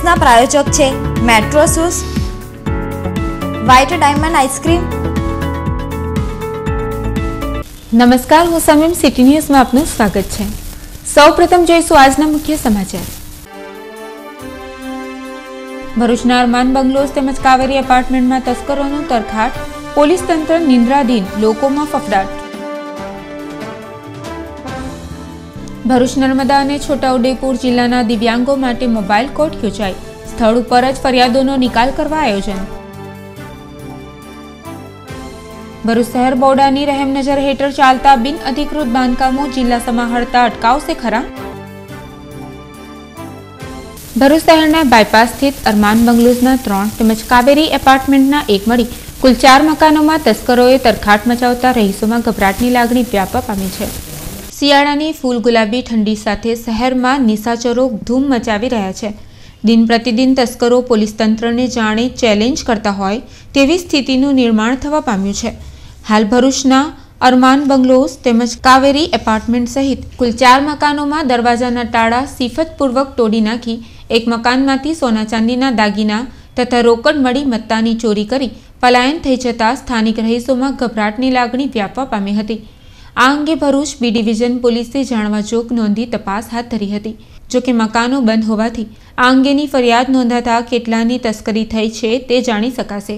ન્યૂઝના પ્રાયોજક છે metro shoes, white diamond ice cream. નમસ્કાર, હું સમીમ, સિટી ન્યૂઝમાં આપનું સ્વાગત છે। સૌપ્રથમ જોઈશું આજના મુખ્ય સમાચાર। ભરૂચના અરમાન બંગલોઝ તેમજ કાવેરી એપાર્ટમેન્ટમાં તસ્કરોનું તરખાટ, પોલીસ તંત્ર નિંદ્રાધીન, લોકોમાં ફફડાટ। ભરૂચ, નર્મદા અને છોટાઉદેપુર જિલ્લાના દિવ્યાંગો માટે મોબાઈલ કોર્ટ યોજાઈ, સ્થળ ઉપર જ ફરિયાદોનો નિકાલ કરવા આયોજન। ભરૂચ શહેર બોર્ડાની રહેમનજર હેઠળ ચાલતા બિન અધિકૃત બાંધકામો જિલ્લા સમાહર્તા અટકાવશે ખરા? ભરૂચ શહેરના બાયપાસ સ્થિત અરમાન બંગલોઝના 3 તેમજ કાવેરી એપાર્ટમેન્ટના 1 મળી કુલ 4 મકાનોમાં તસ્કરોએ તરખાટ મચાવતા રહીશોમાં ગભરાટની લાગણી વ્યાપવા પામી છે। શિયાળાની ફૂલ ગુલાબી ઠંડી સાથે શહેરમાં નિશાચરો ધૂમ મચાવી રહ્યા છે। દિન પ્રતિદિન તસ્કરો પોલીસ તંત્રને જાણે ચેલેન્જ કરતા હોય તેવી સ્થિતિનું નિર્માણ થવા પામ્યું છે। હાલ ભરૂચના અરમાન બંગલોઝ તેમજ કાવેરી એપાર્ટમેન્ટ સહિત કુલ 4 મકાનોમાં દરવાજાના તાળા સિફતપૂર્વક તોડી નાખી એક મકાનમાંથી સોના ચાંદીના દાગીના તથા રોકડ મળી મત્તાની ચોરી કરી પલાયન થઈ જતા સ્થાનિક રહીશોમાં ગભરાટની લાગણી વ્યાપવા પામી હતી। આ અંગે ભરૂચ બી ડિવિઝન પોલીસે જાણવાજોગ નોંધી તપાસ હાથ ધરી હતી। જોકે મકાનો બંધ હોવાથી આ અંગેની ફરિયાદ નોંધાતા કેટલાની તસ્કરી થઈ છે તે જાણી શકાશે।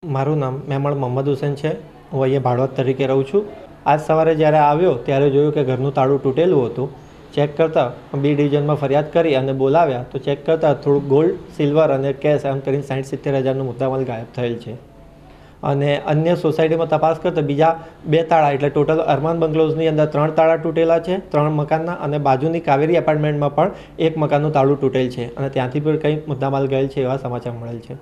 મારું નામ મેમણ મોહમ્મદ હુસૈન છે। હું અહીંયા ભાડવત તરીકે રહું છું। આજ સવારે જ્યારે આવ્યો ત્યારે જોયું કે ઘરનું તાળું તૂટેલું હતું। ચેક કરતાં બી ડિવિઝનમાં ફરિયાદ કરી અને બોલાવ્યા તો ચેક કરતાં થોડુંક ગોલ્ડ, સિલ્વર અને કેશ એમ કરીને 60-70 હજારનો મુદ્દામાલ ગાયબ થયેલ છે। અને અન્ય સોસાયટીમાં તપાસ કરતાં બીજા 2 તાળા એટલે ટોટલ અરમાન બંગલોઝની અંદર 3 તાળા તૂટેલા છે 3 મકાનના, અને બાજુની કાવેરી એપાર્ટમેન્ટમાં પણ 1 મકાનનું તાળું તૂટેલ છે અને ત્યાંથી પણ કંઈ મુદ્દામાલ ગયેલ છે એવા સમાચાર મળેલ છે।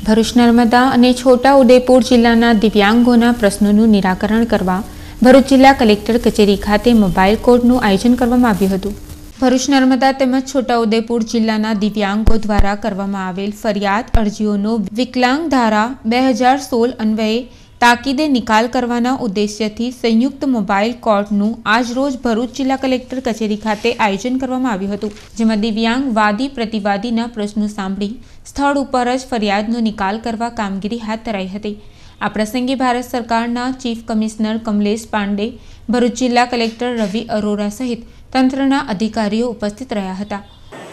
ભરૂચ, નર્મદા અને છોટાઉદેપુર જિલ્લાના દિવ્યાંગોના પ્રશ્નોનું નિરાકરણ કરવા ભરૂચ જિલ્લા કલેક્ટર કચેરી ખાતે મોબાઈલ કોર્ટનું આયોજન કરવામાં આવ્યું હતું। ભરૂચ, નર્મદા તેમજ છોટાઉદેપુર જિલ્લાના દિવ્યાંગો દ્વારા કરવામાં આવેલ ફરિયાદ અરજીઓનો વિકલાંગ ધારા 2016 અન્વયે તાકીદે નિકાલ કરવાના ઉદ્દેશ્યથી સંયુક્ત મોબાઈલ કોર્ટનું આજરોજ ભરૂચ જિલ્લા કલેક્ટર કચેરી ખાતે આયોજન કરવામાં આવ્યું હતું, જેમાં દિવ્યાંગ વાદી પ્રતિવાદીના પ્રશ્નો સાંભળી સ્થળ ઉપર જ ફરિયાદનો નિકાલ કરવા કામગીરી હાથ ધરાઈ હતી। આ પ્રસંગે ભારત સરકારના ચીફ કમિશનર કમલેશ પાંડે, ભરૂચ જિલ્લા કલેક્ટર રવિ અરોરા સહિત તંત્રના અધિકારીઓ ઉપસ્થિત રહ્યા હતા।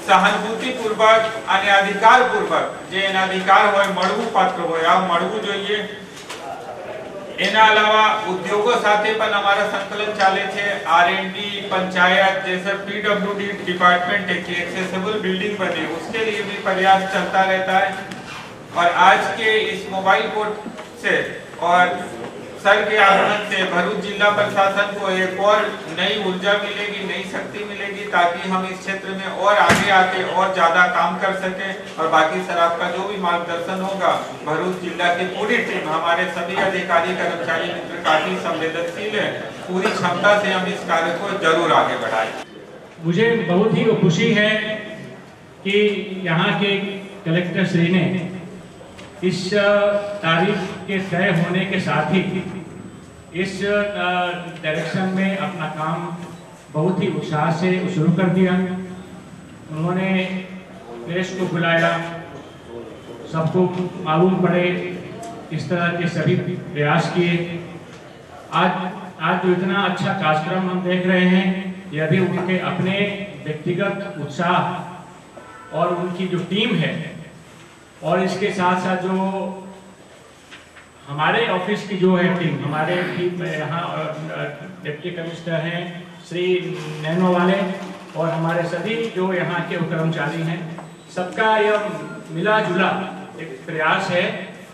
સહાનુભૂતિપૂર્વક અને અધિકારપૂર્વક જે એના અધિકાર હોય મળવું પાત્ર હોય આ મળવું જોઈએ। એના અલાવા ઉદ્યોગો સાથે પણ हमारा संकलन ચાલે છે। R&D, पंचायत जैसे PWD डिपार्टमेंट है कि एक्सेसिबल बिल्डिंग बने उसके लिए भी प्रयास चलता रहता है। और आज के इस मोबाइल कोर्ट से और सर के आगमन से भरूच जिला प्रशासन को एक और नई ऊर्जा मिलेगी, नई शक्ति मिलेगी ताकि हम इस क्षेत्र में और आगे आके और ज़्यादा काम कर सकें। और बाकी सर आपका जो भी मार्गदर्शन होगा, भरूच जिला की पूरी टीम, हमारे सभी अधिकारी कर्मचारी मित्र काफ़ी संवेदनशील है। पूरी क्षमता से हम इस कार्य को जरूर आगे बढ़ाएं। मुझे बहुत ही खुशी है कि यहाँ के कलेक्टर श्री ने इस तारीख के तय होने के साथ ही इस डायरेक्शन में अपना काम बहुत ही उत्साह से शुरू कर दिया। उन्होंने प्रेस को बुलाया, सबको मालूम पड़े, इस तरह के सभी प्रयास किए। आज जो इतना अच्छा कार्यक्रम हम देख रहे हैं यह भी उनके अपने व्यक्तिगत उत्साह और उनकी जो टीम है और इसके साथ साथ जो हमारे ऑफिस की जो है टीम, हमारे टीम यहाँ डिप्टी कमिश्नर हैं श्री नैनो वाले और हमारे सभी जो यहाँ के कर्मचारी हैं, सबका यह मिला जुला एक प्रयास है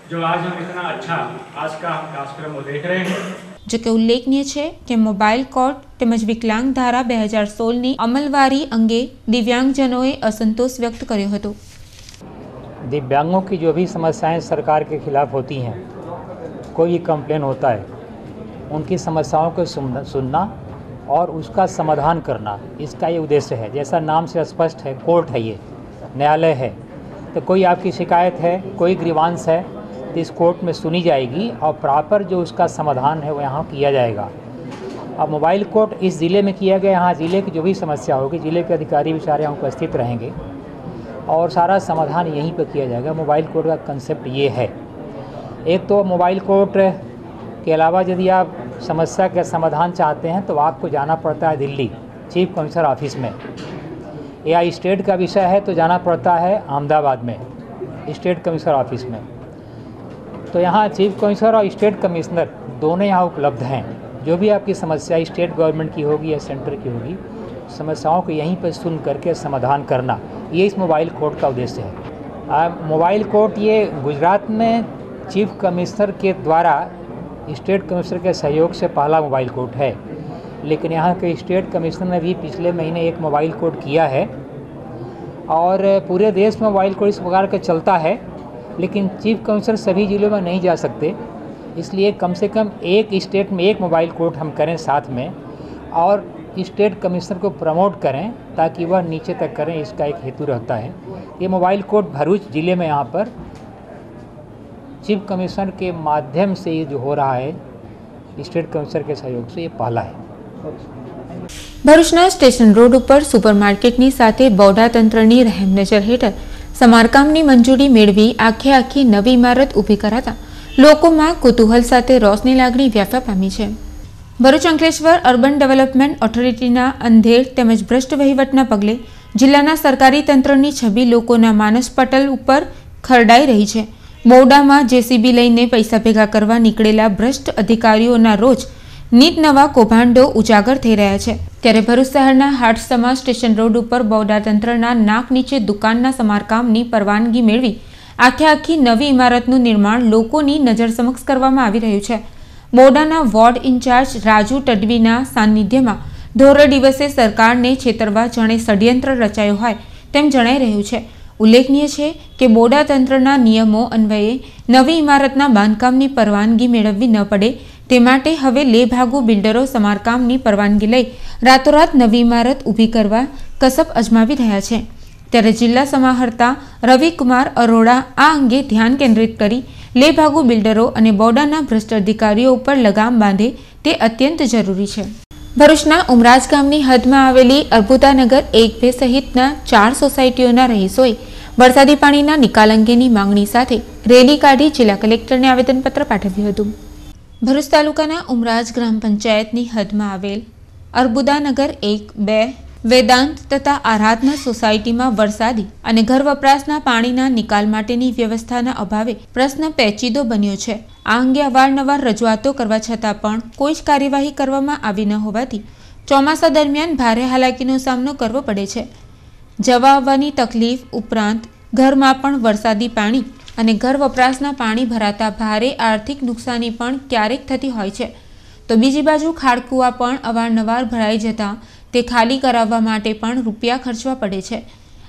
जो आज हम इतना अच्छा आज का हम कार्यक्रम देख रहे हैं। जो कि उल्लेखनीय है कि मोबाइल कोर्ट તેમજ વિકલાંગ ધારા 2016ની અમલવારી અંગે દિવ્યાંગજનોએ असंतोष व्यक्त કર્યો હતો। दिव्यांगों की जो भी समस्याएं सरकार के खिलाफ होती हैं, कोई भी कंप्लेन होता है, उनकी समस्याओं को सुनना और उसका समाधान करना, इसका ये उद्देश्य है। जैसा नाम से स्पष्ट है, कोर्ट है, ये न्यायालय है। तो कोई आपकी शिकायत है, कोई ग्रीवांस है तो इस कोर्ट में सुनी जाएगी और प्रॉपर जो उसका समाधान है वो यहाँ किया जाएगा। अब मोबाइल कोर्ट इस ज़िले में किया गया, यहाँ ज़िले की जो भी समस्या होगी ज़िले के अधिकारी बेचारे यहाँ उपस्थित रहेंगे। और सारा समाधान यहीं पर किया जाएगा। मोबाइल कोर्ट का कंसेप्ट ये है। एक तो मोबाइल कोर्ट के अलावा यदि आप समस्या का समाधान चाहते हैं तो आपको जाना पड़ता है दिल्ली चीफ कमिश्नर ऑफिस में, या स्टेट का विषय है तो जाना पड़ता है अहमदाबाद में स्टेट कमिश्नर ऑफिस में। तो यहाँ चीफ कमिश्नर और स्टेट कमिश्नर दोनों यहाँ उपलब्ध हैं। जो भी आपकी समस्या स्टेट गवर्नमेंट की होगी या सेंटर की होगी, समस्याओं को यहीं पर सुन करके समाधान करना, ये इस मोबाइल कोर्ट का उद्देश्य है। मोबाइल कोर्ट ये गुजरात में चीफ कमिश्नर के द्वारा स्टेट कमिश्नर के सहयोग से पहला मोबाइल कोर्ट है, लेकिन यहाँ के स्टेट कमिश्नर ने भी पिछले महीने एक मोबाइल कोर्ट किया है और पूरे देश में मोबाइल कोर्ट इस प्रकार का चलता है। लेकिन चीफ कमिश्नर सभी जिलों में नहीं जा सकते, इसलिए कम से कम एक स्टेट में एक मोबाइल कोर्ट हम करें साथ में और स्टेट कमिश्नर को प्रमोट करें ताकि वह नीचे तक करें, इसका एक हेतु रहता है। ये मोबाइल कोर्ट भरूच जिले में यहाँ पर चीफ कमिश्नर के माध्यम से ये जो हो रहा है स्टेट कमिश्नर के सहयोग से, ये पहला है। ભરૂચના સ્ટેશન રોડ ઉપર સુપરમાર્કેટની સાથે બૌદ્ધા તંત્રની રહેમનજર હેઠળ સમારકામની મંજૂરી મેળવી આખી નવી ઇમારત ઊભી કરાતા લોકોમાં કુતૂહલ સાથે રોષની લાગણી વ્યાપવા પામી છે। ભરૂચ અંકલેશ્વર અર્બન ડેવલપમેન્ટ ઓથોરિટીના અંધેર તેમજ ભ્રષ્ટ વહીવટના પગલે જિલ્લાના સરકારી તંત્રની છબી લોકોના માનસ પટલ ઉપર ખરડાઈ રહી છે। બૌદ્ધામાં જેસીબી લઈને પૈસા ભેગા કરવા નીકળેલા ભ્રષ્ટ અધિકારીઓના રોજ નીત નવા કૌભાંડો ઉજાગર થઈ રહ્યા છે। ત્યારે ભરૂચ શહેરના હાટસમા સ્ટેશન રોડ ઉપર બૌદ્ધા તંત્રના નાક નીચે દુકાનના સમારકામની પરવાનગી મેળવી આખી નવી ઇમારતનું નિર્માણ લોકોની નજર સમક્ષ કરવામાં આવી રહ્યું છે। બૌદ્ધાના વોર્ડ ઇન્ચાર્જ રાજુ તડવીના સાનિધ્યમાં ધોર દિવસે સરકારને છેતરવા જાણે ષડયંત્ર રચાયો હોય તેમ જણાઈ રહ્યું છે। ઉલ્લેખનીય છે કે બૌદ્ધા તંત્રના નિયમો અન્વયે નવી ઇમારતના બાંધકામની પરવાનગી મેળવવી ન પડે તે માટે હવે લેભાગુ બિલ્ડરો સમારકામની પરવાનગી લઈ રાતોરાત નવી ઇમારત ઊભી કરવા કસબ અજમાવી રહ્યા છે। ત્યારે જિલ્લા સમાહર્તા રવિકુમાર અરોડા આ અંગે ધ્યાન કેન્દ્રિત કરી લેભાગુ બિલ્ડરો અને બૌદ્ધાના ભ્રષ્ટ અધિકારીઓ ઉપર લગામ બાંધે તે અત્યંત જરૂરી છે। ભરૂચના ઉમરાજ ગામની હદમાં આવેલી અર્બુદાનગર 1-2 સહિતના 4 સોસાયટીઓના રહીશોએ વરસાદી પાણીના નિકાલ અંગેની માંગણી સાથે રેલી કાઢી જિલ્લા કલેક્ટરને આવેદનપત્ર પાઠવ્યું હતું। ભરૂચ તાલુકાના ઉમરાજ ગ્રામ પંચાયતની હદમાં આવેલ અર્બુદાનગર 1-2 વેદાંત તથા આરાધના સોસાયટીમાં વરસાદી અને ઘર વપરાશના પાણીના નિકાલ માટેની વ્યવસ્થાના અભાવે પ્રશ્ન પેચીદો બન્યો છે। આ અંગે અવારનવાર રજૂઆતો કરવા છતાં પણ કોઈ જ કાર્યવાહી કરવામાં આવી ન હોવાથી ચોમાસા દરમિયાન ભારે હાલાકીનો સામનો કરવો પડે છે। જવા આવવાની તકલીફ ઉપરાંત ઘરમાં પણ વરસાદી પાણી અને ઘર વપરાશના પાણી ભરાતા ભારે આર્થિક નુકસાની પણ ક્યારેક થતી હોય છે। તો બીજી બાજુ ખાડકુવા પણ અવારનવાર ભરાઈ જતા તે ખાલી કરાવવા માટે પણ રૂપિયા ખર્ચવા પડે છે।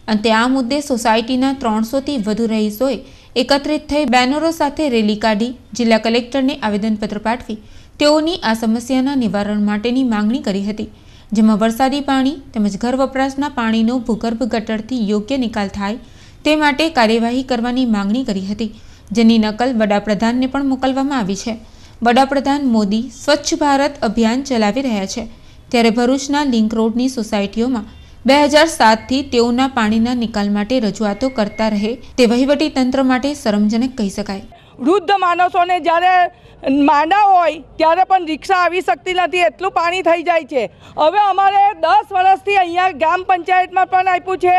અંતે આ મુદ્દે સોસાયટીના 300થી વધુ રહીશોએ એકત્રિત થઈ બેનરો સાથે રેલી કાઢી જિલ્લા કલેક્ટરને આવેદનપત્ર પાઠવી તેઓની આ સમસ્યાના નિવારણ માટેની માંગણી કરી હતી, જેમાં વરસાદી પાણી તેમજ ઘર વપરાશના પાણીનો ભૂગર્ભ ગટરથી યોગ્ય નિકાલ થાય તે માટે કાર્યવાહી કરવાની માંગણી કરી હતી, જેની નકલ વડાપ્રધાનને પણ મોકલવામાં આવી છે। વડાપ્રધાન મોદી સ્વચ્છ ભારત અભિયાન ચલાવી રહ્યા છે, ત્યારે ભરૂચના લિંક રોડની સોસાયટીઓમાં 2007થી તેઓના પાણીના નિકાલ માટે રજૂઆતો કરતા રહે તે વહીવટી તંત્ર માટે શરમજનક કહી શકાય। વૃદ્ધ માણસોને જ્યારે માંડા હોય ત્યારે પણ રિક્ષા આવી શકતી નથી, એટલું પાણી થઈ જાય છે। હવે અમારે 10 વર્ષથી અહીંયા ગ્રામ પંચાયતમાં પણ આપ્યું છે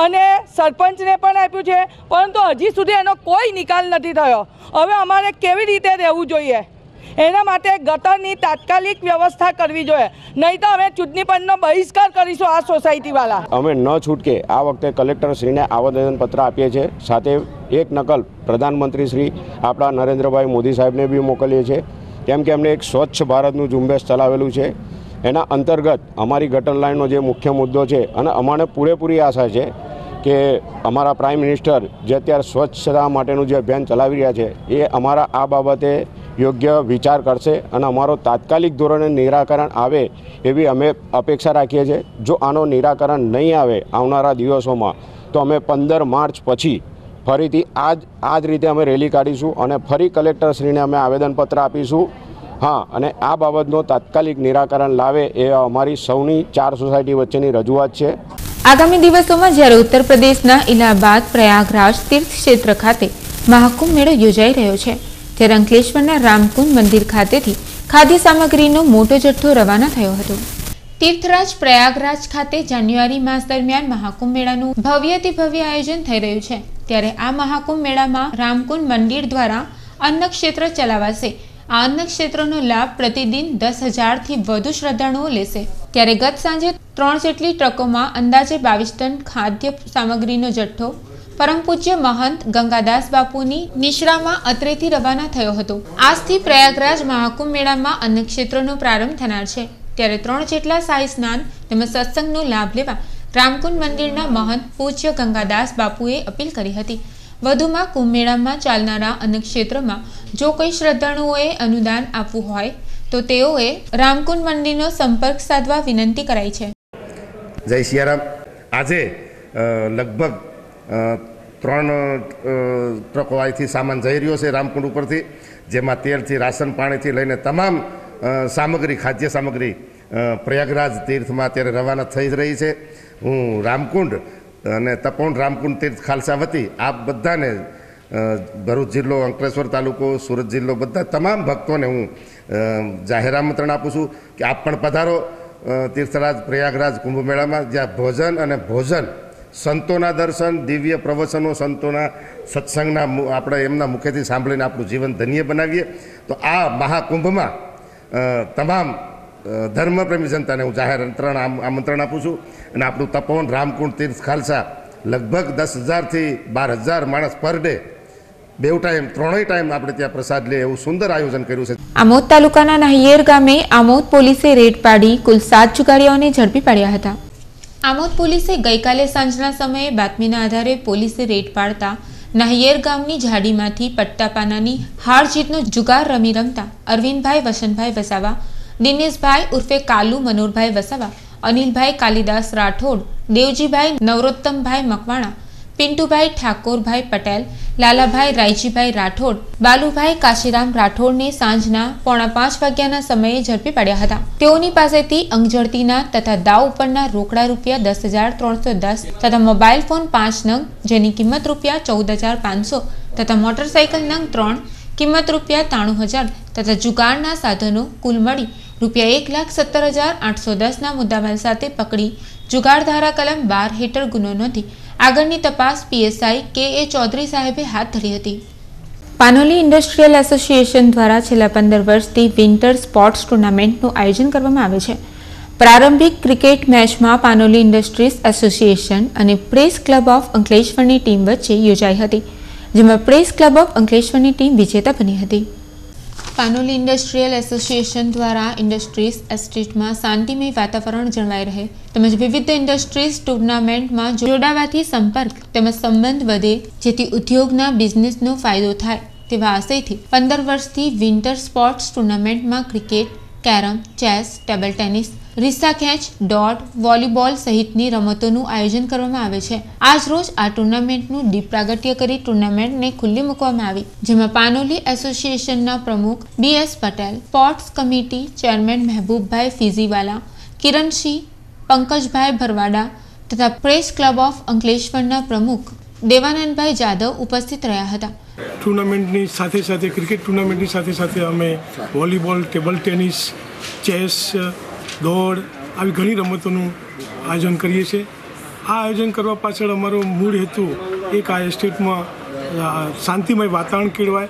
અને સરપંચને પણ આપ્યું છે, પરંતુ હજી સુધી એનો કોઈ નિકાલ નથી થયો। હવે અમારે કેવી રીતે રહેવું જોઈએ? એના માટે ગટરની તાત્કાલિક વ્યવસ્થા કરવી જોઈએ, નહીં તો અમે ચૂંટણી પંચનો બહિષ્કાર કરીશું આ સોસાયટીવાળા। અમે ન છૂટકે આ વખતે કલેક્ટરશ્રીને આવેદનપત્ર આપીએ છીએ, સાથે એક નકલ પ્રધાનમંત્રી આપણા નરેન્દ્રભાઈ મોદી સાહેબને બી મોકલીએ છીએ, કેમ કે એમણે એક સ્વચ્છ ભારતનું ઝુંબેશ ચલાવેલું છે। એના અંતર્ગત અમારી ગટર લાઇનનો જે મુખ્ય મુદ્દો છે અને અમારે પૂરેપૂરી આશા છે કે અમારા પ્રાઇમ મિનિસ્ટર જે અત્યારે સ્વચ્છતા માટેનું જે અભિયાન ચલાવી રહ્યા છે એ અમારા આ બાબતે યોગ્ય વિચાર કરશે અને અમારો તાત્કાલિક ધોરણે નિરાકરણ આવે એવી અમે અપેક્ષા રાખીએ છીએ। જો આનો નિરાકરણ નહીં આવે આવનારા દિવસોમાં તો અમે 15 માર્ચ પછી ફરીથી આ જ રીતે અમે રેલી કાઢીશું અને ફરી કલેક્ટરશ્રીને અમે આવેદનપત્ર આપીશું। हाँ, અને આ બાબતનો તાત્કાલિક નિરાકરણ લાવે એ અમારી સૌની 4 સોસાયટી વચ્ચેની રજૂઆત છે। આગામી દિવસોમાં જ્યારે ઉત્તર પ્રદેશના ઇલાહાબાદ પ્રયાગરાજ તીર્થ ક્ષેત્ર ખાતે મહાકુંભ મેળો યોજાઈ રહ્યો છે, ત્યારે અંકલેશ્વરના રામકુંડ મંદિર ખાતેથી ખાદ્ય સામગ્રીનો મોટો જથ્થો રવાના થયો હતો. તીર્થરાજ પ્રયાગરાજ ખાતે જાન્યુઆરી માસ દરમિયાન મહાકુંભ મેળાનું ભવ્યથી ભવ્ય આયોજન થઈ રહ્યું છે, ત્યારે આ મહાકુંભ મેળામાં રામકુંડ મંદિર દ્વારા અન્ન ક્ષેત્ર ચલાવાશે. આ અન્ન ક્ષેત્રનો લાભ પ્રતિદિન 10,000થી વધુ શ્રદ્ધાળુઓ લેશે. ત્યારે ગત સાંજે 3 જેટલી ટ્રકોમાં અંદાજે 22 ટન ખાદ્ય સામગ્રીનો જથ્થો પરમ પૂજ્ય મહંત ગંગાદાસ બાપુની નિશ્રામાં અત્રેથી રવાના થયો હતો. આજથી પ્રયાગરાજ મહાકુંભ મેળામાં અન્ન ક્ષેત્રનો પ્રારંભ થનાર છે, ત્યારે 3 જેટલા શાહી સ્નાન તેમજ સત્સંગનો લાભ લેવા રામકુંડ મંદિરના મહંત પૂજ્ય ગંગાદાસ બાપુએ અપીલ કરી હતી. વધુમાં કુંભ મેળામાં ચાલનારા અન્ન ક્ષેત્રમાં જો કોઈ શ્રદ્ધાળુઓએ અનુદાન આપવું હોય તો તેઓએ રામકુંડ મંદિરનો સંપર્ક સાધવા વિનંતી કરાઈ છે. જય સિયારામ. આજે લગભગ 3 ટ્રકો અહીંથી સામાન જઈ રહ્યો છે રામકુંડ ઉપરથી, જેમાં તેલથી રાશન પાણીથી લઈને તમામ સામગ્રી ખાદ્ય સામગ્રી પ્રયાગરાજ તીર્થમાં અત્યારે રવાના થઈ રહી છે. હું રામકુંડ અને તપોવન રામકુંડ તીર્થ ખાલસા વતી આપ બધાને ભરૂચ જિલ્લો, અંકલેશ્વર તાલુકો, સુરત જિલ્લો બધા તમામ ભક્તોને હું જાહેર આમંત્રણ આપું છું કે આપ પણ પધારો તીર્થરાજ પ્રયાગરાજ કુંભ મેળામાં, જ્યાં ભોજન અને ભોજન, સંતોના દર્શન, દિવ્ય પ્રવચનો, સંતોના સત્સંગના આપણે એમના મુખેથી સાંભળીને આપણું જીવન ધન્ય બનાવીએ. તો આ મહાકુંભમાં તમામ ધર્મપ્રેમી જનતાને હું જાહેર આમંત્રણ આપું છું. અને આપણું તપોવન રામકુંડ તીર્થ ખાલસા લગભગ 10,000થી 12,000 માણસ પર ડે, 2 ટાઈમ 3 ટાઈમ આપણે ત્યાં પ્રસાદ લે એવું સુંદર આયોજન કર્યું છે. આમોદ તાલુકાના નાહિયેર ગામે આમોદ પોલીસે રેડ પાડી કુલ 7 જુગારીઓને ઝડપી પાડ્યા હતા. આમોદ પોલીસે ગઈકાલે સાંજના સમયે બાતમીના આધારે પોલીસે રેડ પાડતા નાહિયેર ગામની ઝાડીમાંથી પટ્ટાપાનાની હાર જીતનો જુગાર રમતા અરવિંદભાઈ વસંતભાઈ વસાવા, દિનેશભાઈ ઉર્ફે કાલુ મનોરભાઈ વસાવા, અનિલભાઈ કાલિદાસ રાઠોડ, દેવજીભાઈ નવરોત્તમભાઈ મકવાણા, પિન્ટુભાઈ ઠાકોરભાઈ પટેલ, લાલાભાઈ રાયજીભાઈ રાઠોડ, બાલુભાઈ કાશીરામ રાઠોડને સાંજના 4:45 વાગ્યાના સમયે ઝડપી પાડ્યા હતા. તેઓની પાસેથી અંગઝડતીના તથા દાવ ઉપરના રોકડા રૂપિયા 10,310 તથા મોબાઈલ ફોન 5 નંગ જેની કિંમત રૂપિયા 14,500 તથા મોટરસાઇકલ નંગ 3 કિંમત રૂપિયા 93,000 તથા જુગારના સાધનો કુલ મળી રૂપિયા 1,17,810ના મુદ્દામાલ સાથે પકડી જુગાર ધારા કલમ 12 હેઠળ ગુનો નોંધી આગળની તપાસ પીએસઆઈ કે.એ. ચૌધરી સાહેબે હાથ ધરી હતી. પાનોલી ઇન્ડસ્ટ્રીયલ એસોસિએશન દ્વારા છેલ્લા 15 વર્ષથી વિન્ટર સ્પોર્ટ્સ ટુર્નામેન્ટનું આયોજન કરવામાં આવે છે. પ્રારંભિક ક્રિકેટ મેચમાં પાનોલી ઇન્ડસ્ટ્રીઝ એસોસિએશન અને પ્રેસ ક્લબ ઓફ અંકલેશ્વરની ટીમ વચ્ચે યોજાઈ હતી, જેમાં પ્રેસ ક્લબ ઓફ અંકલેશ્વરની ટીમ વિજેતા બની હતી. પાનોલી ઇન્ડસ્ટ્રીયલ એસોસિએશન દ્વારા ઇન્ડસ્ટ્રીઝ એસ્ટેટમાં શાંતિમય વાતાવરણ જળવાઈ રહે તેમજ વિવિધ ઇન્ડસ્ટ્રીઝ ટુર્નામેન્ટમાં જોડાવાથી સંપર્ક તેમજ સંબંધ વધે, જેથી ઉદ્યોગના બિઝનેસનો ફાયદો થાય તેવા આશયથી 15 વર્ષથી વિન્ટર સ્પોર્ટ્સ ટુર્નામેન્ટમાં cricket, carrom, chess, table tennis, રીસા ખેંચ, દોડ, વોલીબોલ સહિતની રમતોનું આયોજન કરવામાં આવે છે. આજ રોજ આ ટુર્નામેન્ટનું દીપ પ્રાગટ્ય કરી ટુર્નામેન્ટને ખુલ્લી મૂકવામાં આવી, જેમાં પાનોલી એસોસિએશનના પ્રમુખ B S. Patel, sports committee chairman Mehboobbhai Fiziwala, Kiransinh, Pankajbhai Bharwada તથા પ્રેસ ક્લબ ઓફ અંકલેશ્વરના પ્રમુખ દેવાનંદભાઈ જાદવ ઉપસ્થિત રહ્યા હતા. ટુર્નામેન્ટની સાથે સાથે ક્રિકેટ ટુર્નામેન્ટની સાથે સાથે અમે વોલીબોલ, ટેબલ ટેનિસ, ચેસ, દોડ આવી ઘણી રમતોનું આયોજન કરીએ છીએ. આ આયોજન કરવા પાછળ અમારો મૂળ હેતુ એક આ એસ્ટેટમાં શાંતિમય વાતાવરણ કેળવાય,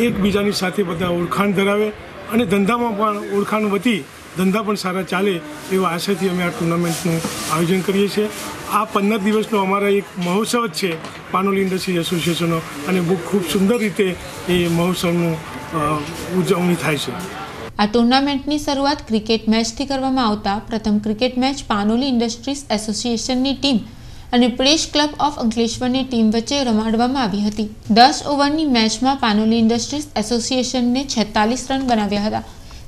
એકબીજાની સાથે બધા ઓળખાણ ધરાવે અને ધંધામાં પણ ઓળખાણ વધી ધંધા પણ સારા ચાલે એવા આશયથી અમે આ ટુર્નામેન્ટનું આયોજન કરીએ છીએ. આ 15 દિવસનો અમારા એક મહોત્સવ જ છે પાનોલી ઇન્ડસ્ટ્રીઝ એસોસિએશનનો, અને બહુ ખૂબ સુંદર રીતે એ મહોત્સવનું ઉજવણી થાય છે. આ ટુર્નામેન્ટની શરૂઆત ક્રિકેટ મેચથી કરવામાં આવતા પ્રથમ ક્રિકેટ મેચ પાનોલી ઇન્ડસ્ટ્રીઝ એસોસિએશનની ટીમ અને પ્રેસ ક્લબ ઓફ અંકલેશ્વરની ટીમ વચ્ચે રમાડવામાં આવી હતી. 10 ઓવરની મેચમાં પાનોલી ઇન્ડસ્ટ્રીઝ એસોસિએશનને 46 રન બનાવ્યા હતા,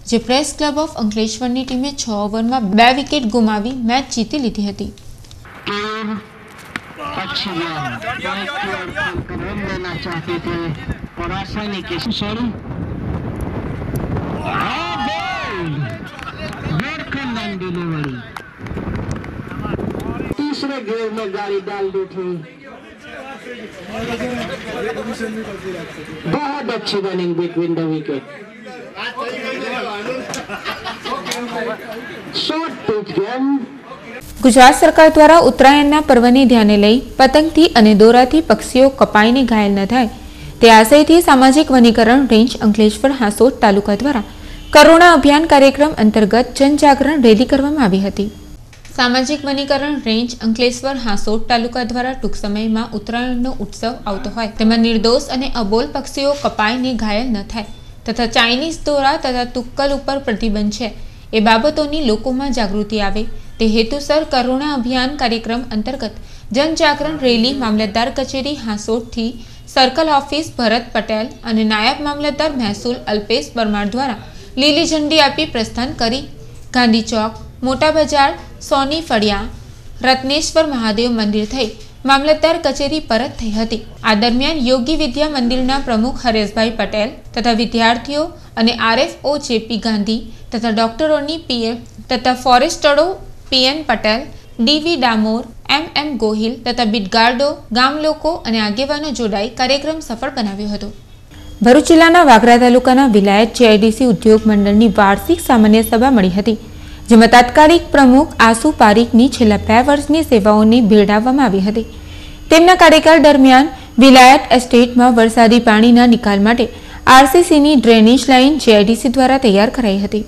જે પ્રેસ ક્લબ ઓફ અંકલેશ્વરની ટીમે 6 ઓવરમાં 2 વિકેટ ગુમાવી મેચ જીતી લીધી હતી. तीसरे जेब में गाड़ी डाल दी थी। बहुत अच्छी running between the wicket, short pitch game. Gujarat સરકાર દ્વારા ઉત્તરાયણના પર્વને ધ્યાને લઈ પતંગથી અને દોરાથી પક્ષીઓ કપાઈને ઘાયલ ન થાય તે આશયથી સામાજિક વનીકરણ રેન્જ અંકલેશ્વર હાંસોટ તાલુકા દ્વારા કરુણા અભિયાન કાર્યક્રમ અંતર્ગત જનજાગરણ રેલી કરવામાં આવી હતી। સામાજિક વનીકરણ રેન્જ અંકલેશ્વર હાંસોટ તાલુકા દ્વારા ટૂંક સમયમાં ઉત્તરાયણનો ઉત્સવ આવતો હોય તેમાં નિર્દોષ અને અબોલ પક્ષીઓ કપાઈને ઘાયલ ન થાય તથા ચાઇનીઝ દોરા તથા તુક્કલ ઉપર પ્રતિબંધ છે એ બાબતોની લોકોમાં જાગૃતિ આવે તે હેતુસર કરુણા અભિયાન કાર્યક્રમ અંતર્ગત જનજાગરણ રેલી મામલતદાર કચેરી હાંસોટથી સર્કલ ઓફિસ ભરત પટેલ અને નાયબ મામલતદાર મહેસૂલ અલ્પેશ પરમાર દ્વારા લીલી ઝંડી આપી પ્રસ્થાન કરી ગાંધી ચોક, મોટા બજાર, સોની ફળિયા, રત્નેશ્વર મહાદેવ મંદિર થઈ મામલતદાર કચેરી પરત થઈ હતી। આ દરમિયાન યોગી વિદ્યા મંદિરના પ્રમુખ હરેશભાઈ પટેલ તથા વિદ્યાર્થીઓ અને RFO જેપી ગાંધી તથા ડોક્ટરોની પીએફ તથા ફોરેસ્ટરો PN Patel, DV Damor, MM Gohil તથા બિટગાર્ડો ગામ લોકો અને આગેવાનો જોડાઈ કાર્યક્રમ સફળ બનાવ્યો હતો। ભરૂચ જિલ્લાના વાગરા તાલુકાના વિલાયત JIDC ઉદ્યોગ મંડળની વાર્ષિક સામાન્ય સભા મળી હતી, જેમાં તાત્કાલિક પ્રમુખ આસુ પારીખની છેલ્લા 2 વર્ષની સેવાઓની બિરદાવવામાં આવી હતી। તેમના કાર્યકાળ દરમિયાન વિલાયત એસ્ટેટમાં વરસાદી પાણીના નિકાલ માટે RCCની ડ્રેનેજ લાઇન JIDC દ્વારા તૈયાર કરાઈ હતી।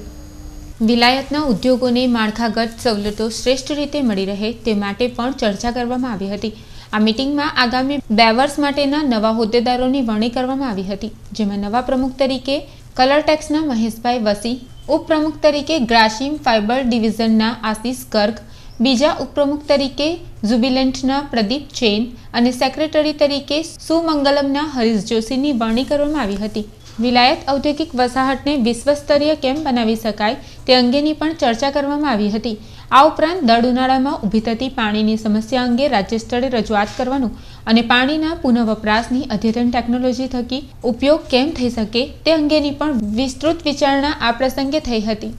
વિલાયતના ઉદ્યોગોને માળખાગત સવલતો શ્રેષ્ઠ રીતે મળી રહે તે માટે પણ ચર્ચા કરવામાં આવી હતી। આ મીટિંગમાં આગામી 2 વર્ષ માટેના નવા હોદ્દેદારોની વરણી કરવામાં આવી હતી, જેમાં નવા પ્રમુખ તરીકે કલરટેક્સના મહેશભાઈ વસી, ઉપપ્રમુખ તરીકે ગ્રાસિમ ફાઇબર ડિવિઝનના આશીષ ગર્ગ, બીજા ઉપપ્રમુખ તરીકે ઝુબિલેન્ટના પ્રદીપ ચેન અને સેક્રેટરી તરીકે સુમંગલમના હરીશ જોશીની વરણી કરવામાં આવી હતી। વિલાયત ઔદ્યોગિક વસાહતને વિશ્વસ્તરીય કેમ બનાવી શકાય તે અંગેની પણ ચર્ચા કરવામાં આવી હતી। આ ઉપરાંત દર ઉનાળામાં ઊભી થતી પાણીની સમસ્યા અંગે રાજ્ય સ્તરે રજૂઆત કરવાનું અને પાણીના પુનઃવપરાશની અદ્યતન ટેકનોલોજી થકી ઉપયોગ કેમ થઈ શકે તે અંગેની પણ વિસ્તૃત વિચારણા આ પ્રસંગે થઈ હતી।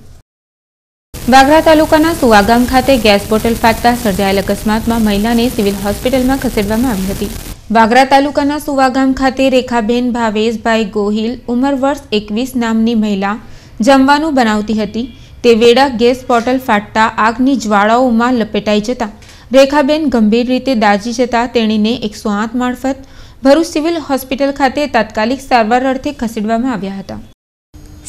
વાગરા તાલુકાના સુવા ગામ ખાતે ગેસ બોટલ ફાટતા સર્જાયેલ અકસ્માતમાં મહિલાને સિવિલ હોસ્પિટલમાં ખસેડવામાં આવી હતી। વાગરા તાલુકાના સુવા ગામ ખાતે રેખાબેન ભાવેશભાઈ ગોહિલ ઉંમર વર્ષ 21 નામની મહિલા જમવાનું બનાવતી હતી તે વેડા ગેસ બોટલ ફાટતા આગની જ્વાળાઓમાં લપેટાઈ જતા રેખાબેન ગંભીર રીતે દાઝી જતા તેણીને 108 મારફત ભરૂચ સિવિલ હોસ્પિટલ ખાતે તાત્કાલિક સારવાર અર્થે ખસેડવામાં આવ્યા હતા।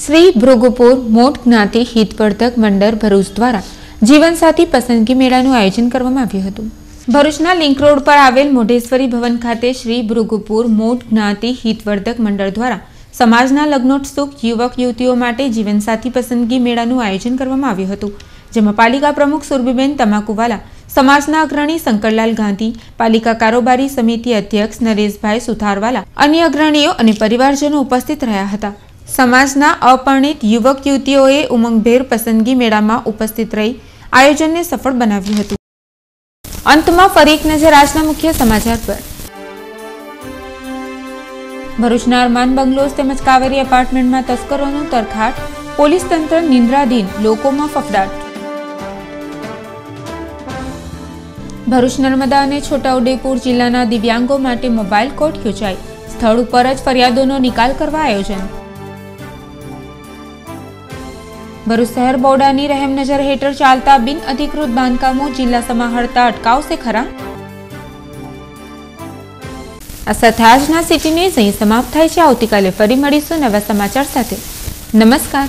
શ્રી ભૃગુપુર મોટ જ્ઞાતિ હિતવર્ધક મંડળ ભરૂચ દ્વારા જીવનસાથી પસંદગી મેળાનું આયોજન કરવામાં આવ્યું હતું। ભરૂચના લિંક રોડ પર આવેલ મોઢેશ્વરી ભવન ખાતે શ્રી ભૃગુપુર મોટ જ્ઞાતિ હિતવર્ધક મંડળ દ્વારા સમાજના લગ્નોત્સુક યુવક યુવતીઓ માટે જીવનસાથી પસંદગી મેળાનું આયોજન કરવામાં આવ્યું હતું, જેમાં પાલિકા પ્રમુખ સુરભીબેન તમાકુવાલા, સમાજના અગ્રણી શંકરલાલ ગાંધી, પાલિકા કારોબારી સમિતિ અધ્યક્ષ નરેશભાઈ સુથારવાલા, અન્ય અગ્રણીઓ અને પરિવારજનો ઉપસ્થિત રહ્યા હતા। સમાજના અપરિણિત યુવક યુવતીઓએ ઉમંગભેર પસંદગી મેળામાં ઉપસ્થિત રહી આયોજનને સફળ બનાવ્યું હતું। અંતમાં ફરી એક નજર આજના મુખ્ય સમાચાર પર। ભરૂચના અરમાન બંગલોઝ તેમજ કાવેરી એપાર્ટમેન્ટમાં તસ્કરોનો તરખાટ, પોલીસ તંત્ર નિંદ્રાધીન, લોકોમાં ફફડાટ। ભરૂચ, નર્મદા અને છોટાઉદેપુર જિલ્લાના દિવ્યાંગો માટે મોબાઈલ કોર્ટ યોજાઈ, સ્થળ ઉપર જ ફરિયાદોનો નિકાલ કરવા આયોજન। ભરૂચ શહેર બોર્ડાની રહેમ નજર હેઠળ ચાલતા બિન અધિકૃત બાંધકામો જિલ્લા સમાહર્તા અટકાવશે ખરા? આ સાથે આજના સિટી ન્યૂઝ અહીં સમાપ્ત થાય છે। આવતીકાલે ફરી મળીશું નવા સમાચાર સાથે। નમસ્કાર।